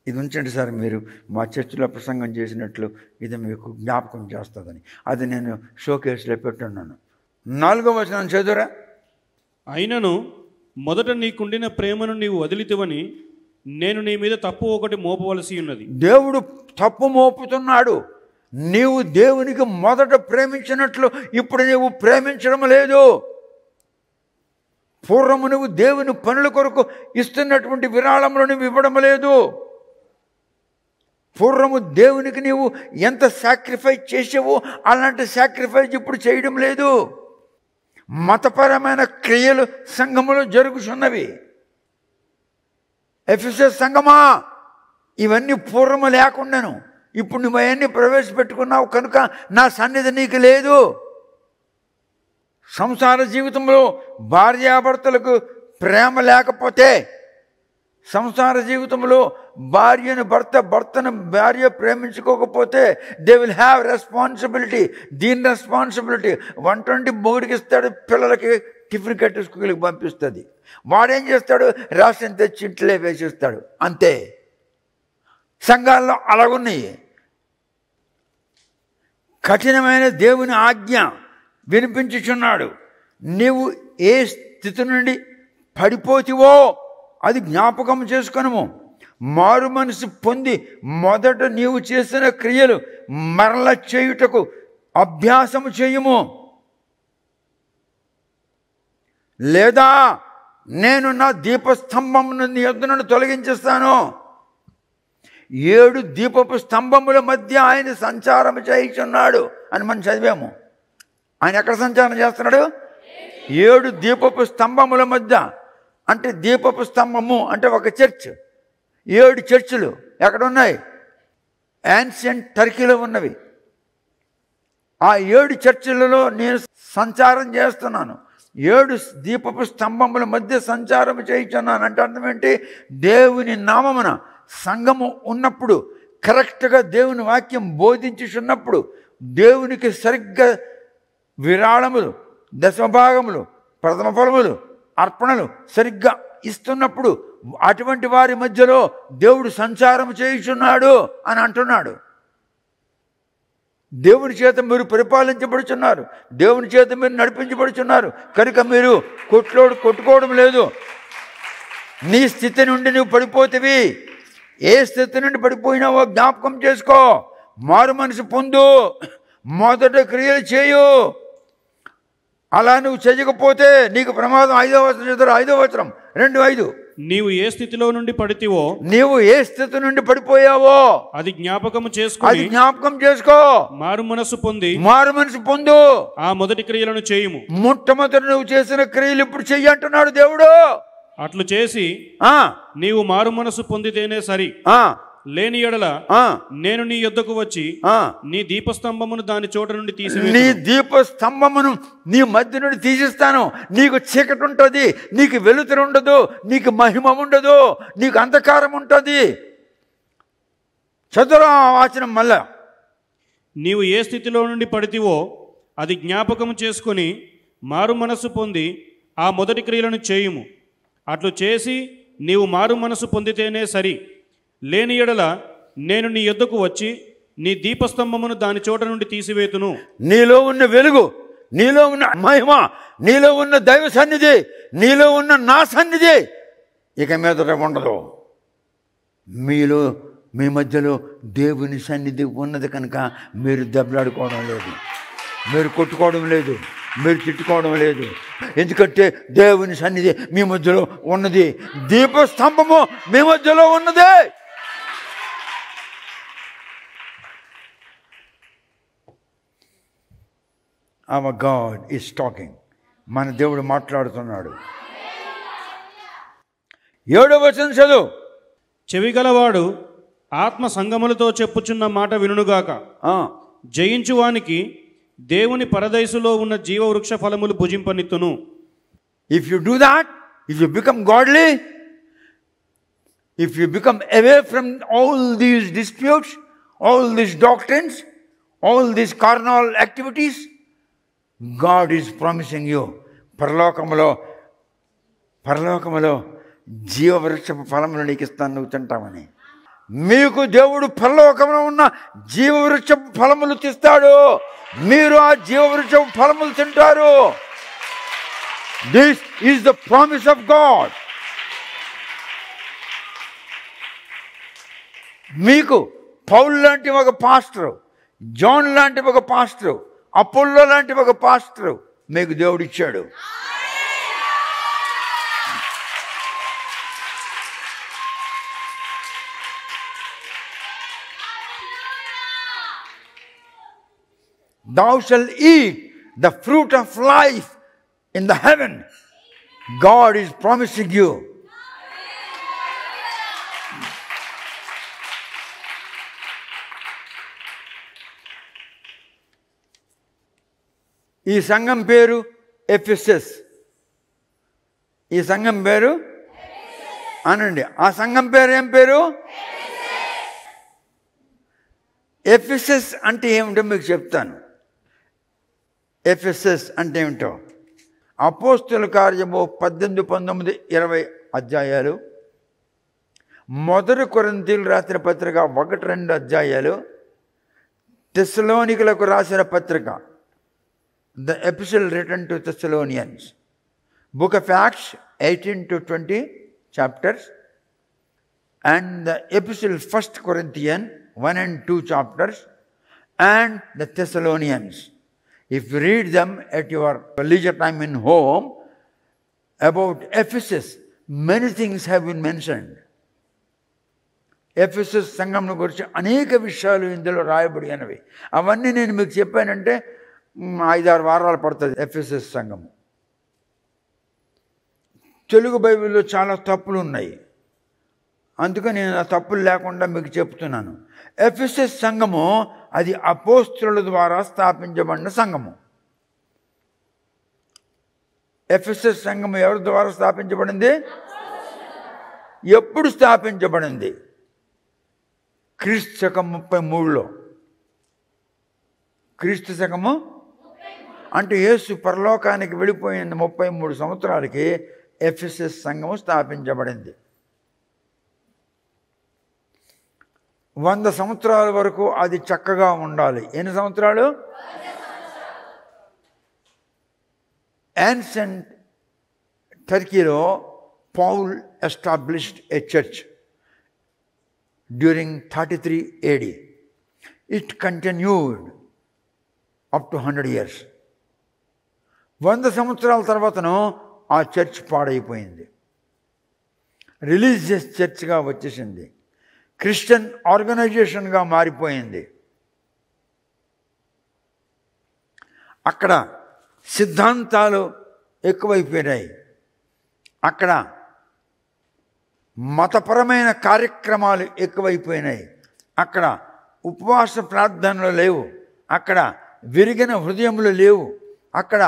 ఇది ఉంచండి సార్, మీరు మా చర్చిలో ప్రసంగం చేసినట్లు ఇది మీకు జ్ఞాపకం చేస్తుందని. అది నేను షోకేస్లో పెట్టున్నాను. 4వ వచనం చదువురా. అయినను మొదట నీకుండిన ప్రేమను నీవు వదిలితివని నేను నీ మీద తప్పు ఒకటి మోపవలసి ఉన్నది. దేవుడు తప్పు మోపుతున్నాడు. నీవు దేవునికి మొదట ప్రేమించినట్లు ఇప్పుడు నీవు ప్రేమించడం లేదు. పూర్వము నువ్వు దేవుని పనుల కొరకు ఇస్తున్నటువంటి విరాళములు నువ్వు ఇవ్వడం లేదు. పూర్వము దేవునికి నీవు ఎంత సాక్రిఫైస్ చేసావో అలాంటి సాక్రిఫైస్ ఇప్పుడు చేయడం లేదు. మతపరమైన క్రియలు సంఘములో జరుగుతున్నవి. ఎఫెసస్ సంఘమా, ఇవన్నీ పూర్వము లేకుండాను ఇప్పుడు నువ్వు అవన్నీ ప్రవేశపెట్టుకున్నావు కనుక నా సన్నిధి నీకు లేదు. సంసార జీవితంలో భార్యాభర్తలకు ప్రేమ లేకపోతే, సంసార జీవితంలో భర్తను భార్య ప్రేమించుకోకపోతే దే విల్ హ్యావ్ రెస్పాన్సిబిలిటీ. దీని రెస్పాన్సిబిలిటీ 120 మొగుడికి ఇస్తాడు, పిల్లలకి టిఫిన్ కట్టి స్కూల్కి పంపిస్తుంది. వాడేం చేస్తాడు, రాసిన తెచ్చి ఇంట్లో వేసిస్తాడు, అంతే. సంఘాల్లో అలాగున్నాయి. కఠినమైన దేవుని ఆజ్ఞ వినిపించుచున్నాడు. నీవు ఏ స్థితి నుండి పడిపోతివో అది జ్ఞాపకం చేసుకొనుము. మారు మనసు పొంది మొదట నీవు చేసిన క్రియలు మరల చేయుటకు అభ్యాసము చేయుము. లేదా నేను నా దీపస్తంభమును నీ యొద్ద నుండి తొలగించేస్తాను. 7 దీపపు స్తంభముల మధ్య ఆయన సంచారం చేయుచున్నాడు అని మనం చదివాము. ఆయన ఎక్కడ సంచారం చేస్తున్నాడు? 7 దీపపు స్తంభముల మధ్య. అంటే దీపపు స్తంభము అంటే ఒక చర్చ్. 7 చర్చిలు ఎక్కడున్నాయి? యాన్షియంట్ టర్కీలో ఉన్నవి. ఆ 7 చర్చిలలో నేను సంచారం చేస్తున్నాను. 7 దీపపు స్తంభముల మధ్య సంచారం చేయించున్నాను అంటే అర్థం ఏంటి? దేవుని నామమున సంఘము ఉన్నప్పుడు, కరెక్ట్గా దేవుని వాక్యం బోధించుచున్నప్పుడు, దేవునికి సరిగ్గా విరాళములు, దశమభాగములు, ప్రథమ ఫలములు, అర్పణలు సరిగ్గా ఇస్తున్నప్పుడు అటువంటి వారి మధ్యలో దేవుడు సంచారం చేయుచున్నాడు అని అంటున్నాడు. దేవుని చేత మీరు పరిపాలించబడుచున్నారు, దేవుని చేత మీరు నడిపించబడుచున్నారు కనుక మీరు కొట్టుకోవడం లేదు. నీ స్థితి నుండి నువ్వు పడిపోతివి. ఏ స్థితి నుండి పడిపోయినావో జ్ఞాపకం చేసుకో. మారు మనసు పొందు, మొదట క్రియలు చేయు. అలా నువ్వు చేయకపోతే నీకు ప్రమాదం. 5వ వచనం చదువు, 5వ వచనం 2:5. నీవు ఏ స్థితిలో నుండి పడితివో, నీవు ఏ స్థితి నుండి పడిపోయావో అది జ్ఞాపకం చేసుకో. మారు మనసు పొందు. ఆ మొదటి క్రియలను చేయుము. మొట్టమొదటి నువ్వు చేసిన క్రియలు ఇప్పుడు చెయ్యి అంటున్నాడు దేవుడు. అట్లు చేసి నీవు మారు మనసు పొందితేనే సరి. లేని ఎడల నేను నీ యొద్దకు వచ్చి నీ దీపస్తంభమును దాని చోట నుండి తీసివేయుదును. నీ దీపస్తంభమును నీ మధ్య నుండి తీసిస్తాను. నీకు చీకటి ఉంటుంది, నీకు వెలుతురు ఉండదు, నీకు మహిమ ఉండదు, నీకు అంధకారం ఉంటుంది. చదువు వాచనం మళ్ళా. నీవు ఏ స్థితిలో నుండి పడితివో అది జ్ఞాపకము చేసుకొని మారు మనసు పొంది ఆ మొదటి క్రియలను చేయుము. అట్లు చేసి నీవు మారు మనసు పొందితేనే సరి. లేని ఎడల నేను నీ యొద్దకు వచ్చి నీ దీపస్తంభమును దాని చోట నుండి తీసివేతును. నీలో ఉన్న వెలుగు, నీలో ఉన్న మహిమ, నీలో ఉన్న దైవ సన్నిధి, నీలో ఉన్న నా సన్నిధి ఇక మీదట ఉండదు. మీ మధ్యలో దేవుని సన్నిధి ఉన్నది కనుక మీరు దెబ్బలాడుకోవడం లేదు, మీరు కొట్టుకోవడం లేదు, మీరు తిట్టుకోవడం లేదు. ఎందుకంటే దేవుని సన్నిధి మీ మధ్యలో ఉన్నది. దీపస్తంభము మీ మధ్యలో ఉన్నది. Our God is talking. మన దేవుడు మాట్లాడుతున్నాడు. 7వ వచనం చదువు. చెవిగలవాడు ఆత్మ సంగములతో చెప్పుచున్న మాట వినుగాక. జయించువానికి దేవుని పరదైసులో ఉన్న జీవవృక్ష ఫలములు భుజింపనిత్తును. If you do that, if you become godly, if you become away from all these disputes, all these doctrines, all these carnal activities, God is promising you పరలోకములో జీవవృక్ష ఫలములు నీకు ఇస్తాను, నువ్వు తింటామని. మీకు దేవుడు పరలోకంలో ఉన్న జీవవృక్ష ఫలములు తీస్తాడు. మీరు ఆ జీవవృక్ష ఫలములు తింటారు. This is the promise of God. మీకు పౌలు లాంటి ఒక పాస్టరు, జాన్ లాంటి ఒక పాస్టరు, అపోల్లో లాంటి ఒక పాస్టరు మీకు దేవుడు ఇచ్చాడు. Thou shalt eat the fruit of life in the heaven. God is promising you. ఈ సంఘం పేరు ఎఫెసస్. ఈ సంఘం పేరు అనండి. ఆ సంఘం పేరు ఏం పేరు? ఎఫెసస్ అంటే ఏమిటో మీకు చెప్తాను. ఎఫెసస్ అంటే ఏమిటో అపోస్తుల కార్యము 18, 19, 20 అధ్యాయాలు, మొదటి కొరింథీయులకు రాసిన పత్రిక 1, 2 అధ్యాయాలు, తెస్సలోనికలకు రాసిన పత్రిక the epistle written to Thessalonians, book of Acts 18 to 20 chapters, and the epistle 1 Corinthians 1 and 2 chapters, and the Thessalonians. If you read them at your leisure time in home, about Ephesus, many things have been mentioned. Ephesus సంఘంను గురించి అనేక విషయాలు ఇందులో రాయబడి అనేవి. అవన్నీ నేను మీకు చెప్పానంటే 5-6 వారాలు పడుతుంది. ఎఫెసస్ సంఘము తెలుగు బైబిల్లో చాలా తప్పులు ఉన్నాయి, అందుకని నేను ఆ తప్పులు లేకుండా మీకు చెప్తున్నాను. ఎఫెసస్ సంఘము అది అపోస్తలుల ద్వారా స్థాపించబడిన సంఘము. ఎఫెసస్ సంఘము ఎవరి ద్వారా స్థాపించబడింది? ఎప్పుడు స్థాపించబడింది? క్రీస్తు శకం 33లో. క్రీస్తు శకము అంటే యేసు పరలోకానికి వెళ్ళిపోయిన 33 సంవత్సరాలకి ఎఫెసస్ సంఘము స్థాపించబడింది. 100 సంవత్సరాల వరకు అది చక్కగా ఉండాలి. ఎన్ని సంవత్సరాలు? యాన్సెంట్ టర్కీలో Paul established a church during 33 AD. It continued up to 100 years. 100 సంవత్సరాల తర్వాతను ఆ చర్చ్ పాడైపోయింది. రిలీజియస్ చర్చ్గా వచ్చేసింది. క్రిస్టియన్ ఆర్గనైజేషన్గా మారిపోయింది. అక్కడ సిద్ధాంతాలు ఎక్కువైపోయినాయి. అక్కడ మతపరమైన కార్యక్రమాలు ఎక్కువైపోయినాయి. అక్కడ ఉపవాస ప్రార్థనలు లేవు. అక్కడ విరిగిన హృదయములు లేవు. అక్కడ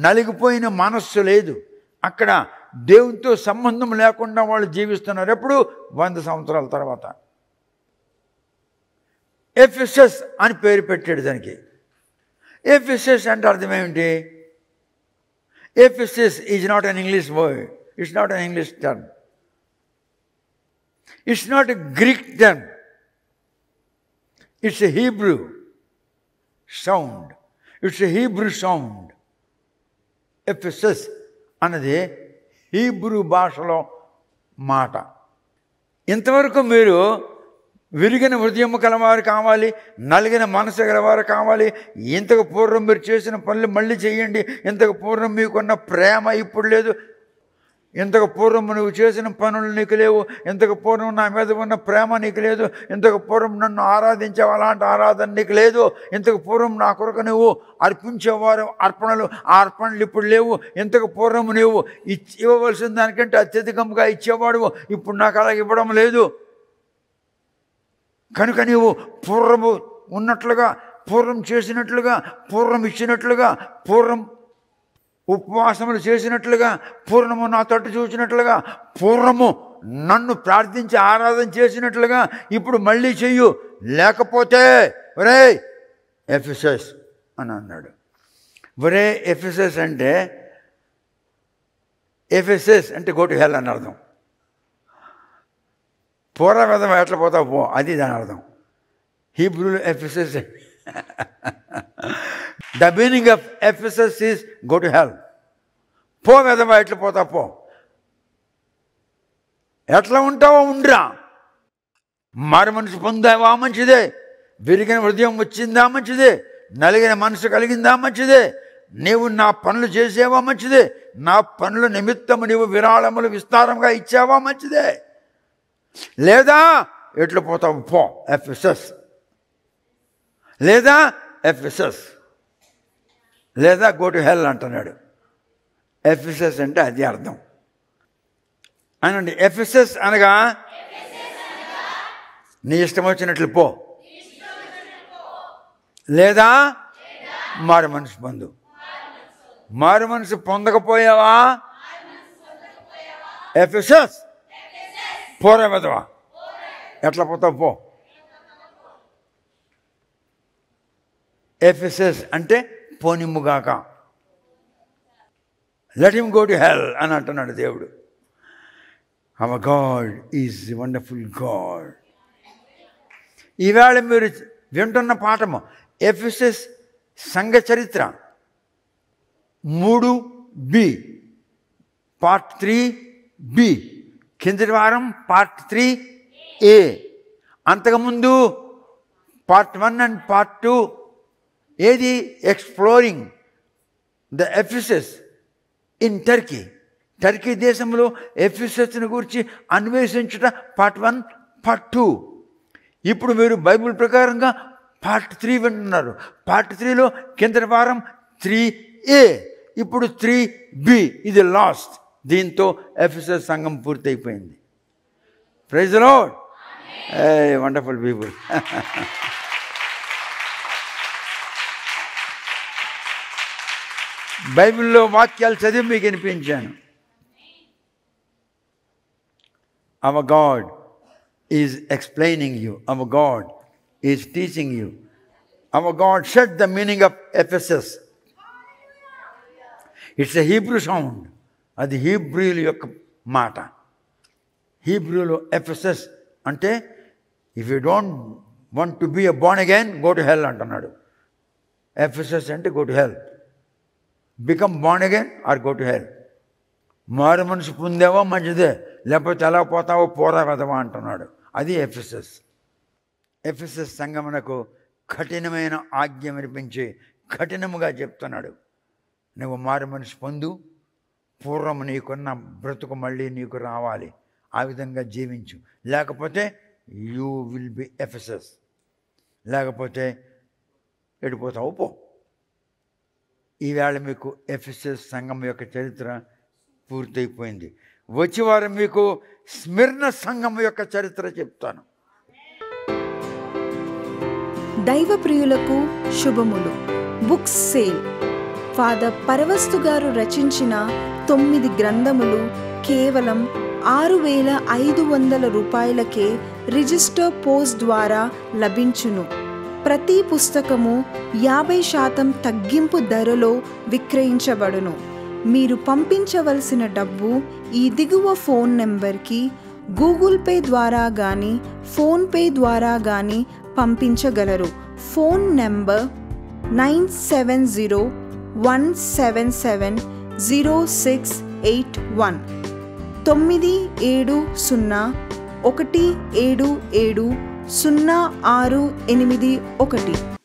నలిగిపోయిన మనస్సు లేదు. అక్కడ దేవునితో సంబంధం లేకుండా వాళ్ళు జీవిస్తున్నారు. ఎప్పుడు? 100 సంవత్సరాల తర్వాత. ఎఫెసస్ అని పేరు పెట్టాడు దానికి. ఎఫెసస్ అంటే అర్థం ఏమిటి? Ephesus is not an English word. It's not an English term. It's not a Greek term. It's a Hebrew sound. It's a Hebrew sound. Ephesus అన్నది హీబ్రూ భాషలో మాట. ఇంతవరకు మీరు విరిగిన హృదయం కలవారు కావాలి, నలిగిన మనసు గలవారు కావాలి. ఇంతకు పూర్వం మీరు చేసిన పనులు మళ్ళీ చేయండి. ఇంతకు పూర్వం మీకున్న ప్రేమ ఇప్పుడు లేదు. ఇంతకు పూర్వం నువ్వు చేసిన పనులు నీకు లేవు. ఇంతకు పూర్వం నా మీద ఉన్న ప్రేమ నీకు లేదు. ఇంతకు పూర్వం నన్ను ఆరాధించేవా అలాంటి ఆరాధన నీకు లేదు. ఇంతకు పూర్వం నా కొరకు నువ్వు అర్పించేవారు అర్పణలు, ఆ అర్పణలు ఇప్పుడు లేవు. ఇంతకు పూర్వం నువ్వు ఇవ్వవలసిన దానికంటే అత్యధికంగా ఇచ్చేవాడు, ఇప్పుడు నాకు అలా ఇవ్వడం లేదు. కనుక నీవు పూర్వము ఉన్నట్లుగా, పూర్వం చేసినట్లుగా, పూర్వం ఇచ్చినట్లుగా, పూర్వం ఉపవాసములు చేసినట్లుగా, పూర్వము నా తట్టు చూసినట్లుగా, పూర్వము నన్ను ప్రార్థించి ఆరాధన చేసినట్లుగా ఇప్పుడు మళ్ళీ చెయ్యు. లేకపోతే ఒరే ఎఫెసస్ అని అన్నాడు. ఒరే ఎఫెసస్ అంటే, ఎఫెసస్ అంటే గో టు హెల్ అని అర్థం. పూర్వ విధం ఎట్లా పోతావు పో, అది దాని అర్థం. హీబ్రూలో Ephesus. The meaning of Ephesus is go to hell. పో విధవా, ఎట్లా పోతావు పో. ఎట్లా ఉంటావో ఉండిరా. మారు మనసు పొందావా మంచిదే. విరిగిన హృదయం వచ్చిందా మంచిదే. నలిగిన మనసు కలిగిందా మంచిదే. నీవు నా పనులు చేసేవా మంచిదే. నా పనుల నిమిత్తము నీవు విరాళములు విస్తారంగా ఇచ్చావా మంచిదే. లేదా ఎట్లా పోతావు పో ఎఫెసస్. లేదా ఎఫెసస్, లేదా గో టు హెల్ అంటున్నాడు. ఎఫెసస్ అంటే అది అర్థం అనండి. ఎఫెసస్ అనగా నీ ఇష్టం వచ్చినట్లు పో, లేదా మారు మనసు పొందు. మారు మనసు పొందకపోయావా ఎఫెసస్ పోరా వెదవా, ఎట్లా పోతావు పో. ఎఫెసస్ అంటే పోనిమ్ముగాక. Let him go to hell అని అంటున్నాడు దేవుడు. Our God is wonderful God. ఈవేళ మీరు వింటున్న పాఠము ఎఫెసస్ సంఘ చరిత్ర 3B పార్ట్ 3B, కిందటి వారం పార్ట్ 3A. అంతకుముందు పార్ట్ 1 అండ్ పార్ట్ 2 ఏది? Exploring the Ephesus in Turkey. Turkey దేశంలో ఎఫెసస్ని గురించి అన్వేషించుట పార్ట్ 1, పార్ట్ 2. ఇప్పుడు మీరు బైబిల్ ప్రకారంగా పార్ట్ 3 వింటున్నారు. పార్ట్ 3లో కిందటి వారం 3A, ఇప్పుడు 3B. ఇది లాస్ట్. దీంతో ఎఫెసస్ సంఘం పూర్తయిపోయింది. Praise the lord. Wonderful people. బైబిల్లో వాక్యాలు చదివి మీకు వినిపించాను. Our God is explaining you. Our God is teaching you. Our God said the meaning of Ephesus. It's a Hebrew sound. అది హీబ్రూల యొక్క మాట. హీబ్రూలో ఎఫెసస్ అంటే if you don't want to be a born again go to hell అంటున్నాడు. Ephesus అంటే go to hell. Become born again or go to hell. మారు మనసు పొందేవో మంచిదే, లేకపోతే ఎలా పోతావో పోరా వెదవా అంటున్నాడు. అది ఎఫెసస్. ఎఫెసస్ సంఘమునకు కఠినమైన ఆజ్ఞ వినిపించి కఠినముగా చెప్తున్నాడు, నువ్వు మారు మనసు పొందు, పూర్వం నీకున్న బ్రతుకు మళ్ళీ నీకు రావాలి, ఆ విధంగా జీవించు, లేకపోతే యూ విల్ బి ఎఫెసస్, లేకపోతే ఎడిపోతావు పో. ఈవేళ మీకు ఎఫెసస్ సంఘం యొక్క చరిత్ర పూర్తయిపోయింది. వచ్చే వారం మీకు స్మిర్న సంఘం యొక్క చరిత్ర చెప్తాను. దైవ ప్రియులకు శుభములు. Books sale. ఫాదర్ పరవస్తు గారు రచించిన 9 గ్రంథములు కేవలం 6,500 రూపాయలకే రిజిస్టర్ పోస్ట్ ద్వారా లభించును. ప్రతి పుస్తకము 50% తగ్గింపు ధరలో విక్రయించబడును. మీరు పంపించవలసిన డబ్బు ఈ దిగువ ఫోన్ నెంబర్కి గూగుల్ పే ద్వారా కానీ ఫోన్పే ద్వారా కానీ పంపించగలరు. Phone number 9701770681 97017700681.